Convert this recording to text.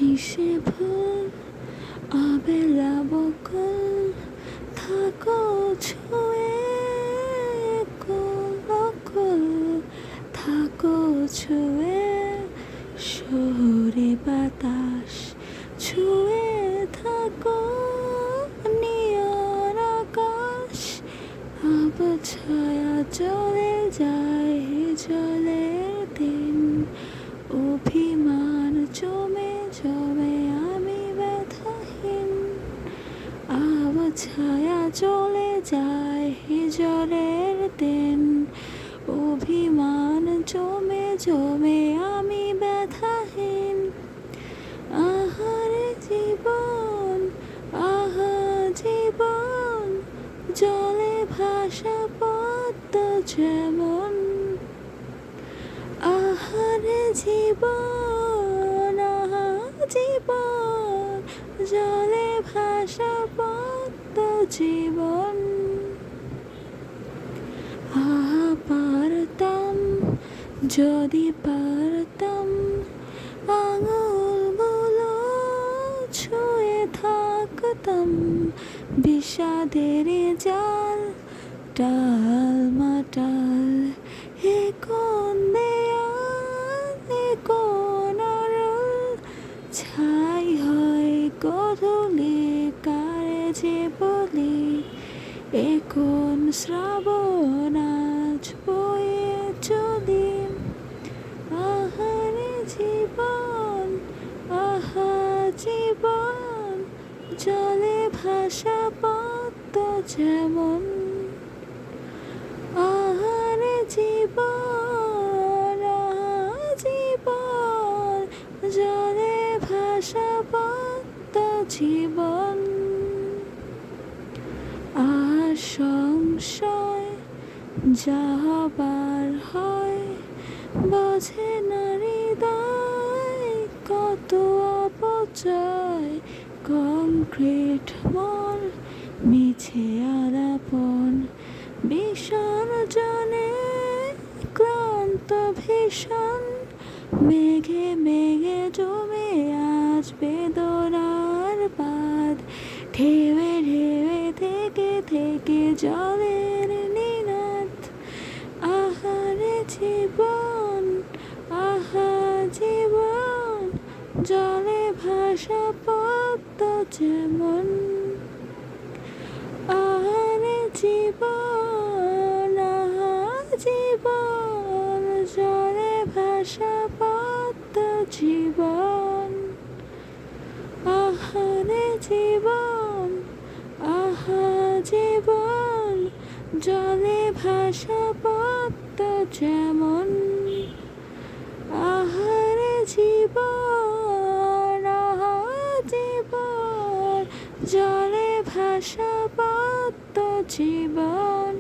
নিশে ভুল অবেলা বকুল থাকো ছুঁয়ে কুল থাকো ছুঁয়ে শহুরে বাতাস ছুঁয়ে থাকো নিয়ন আকাশ ছায়া চলে যায় জলের দিন অভিমান জমে জমে আমি ব্যথাহীন ছায়া চলে যায় জলের দিন অভিমান জমে জমে আমি ব্যথাহীন আহারে জীবন আহা জীবন জলে ভাসা পদ্ম যেমন আহারে জীবন আহা জীবন জলে ভাসা পদ্ম জীবন আহা পারতাম যদি পারতাম আঙুলগুলো ছুঁয়ে থাকতাম বিষাদের জাল টাল মাটাল এ কোন দেয়াল এ কোন আড়াল ছাই হয় গধূলি কারে যে বলি এ কোন শ্রাবণ আজ বয়ে চলি আহারে জীবন আহা জীবন জলে ভাসা পদ্ম যেমন আহারে জীবন আহা জীবন জলে ভাসা পদ্ম জীবন আর সংশয় যাহবার হয় বোঝে না হৃদয় কত অপচয় কংক্রিট মন মিছে আলাপন বিষণ জনে ক্লান্ত ভীষণ মেঘে মেঘে জমে আজ বেদনার বাঁধ ঢেউে ঢেউে থেকে থেকে জলের নিনাদ আহারে জীবন আহা জীবন জলে ভাসা পদ্ম যেমন আহারে জীবন আহা জীবন জলে ভাসা পদ্ম জীবন আহারে জীবন আহা জীবন জলে ভাসা পদ্ম যেমন আহারে জীবন আহা জীবন জলে ভাসা পদ্ম জীবন।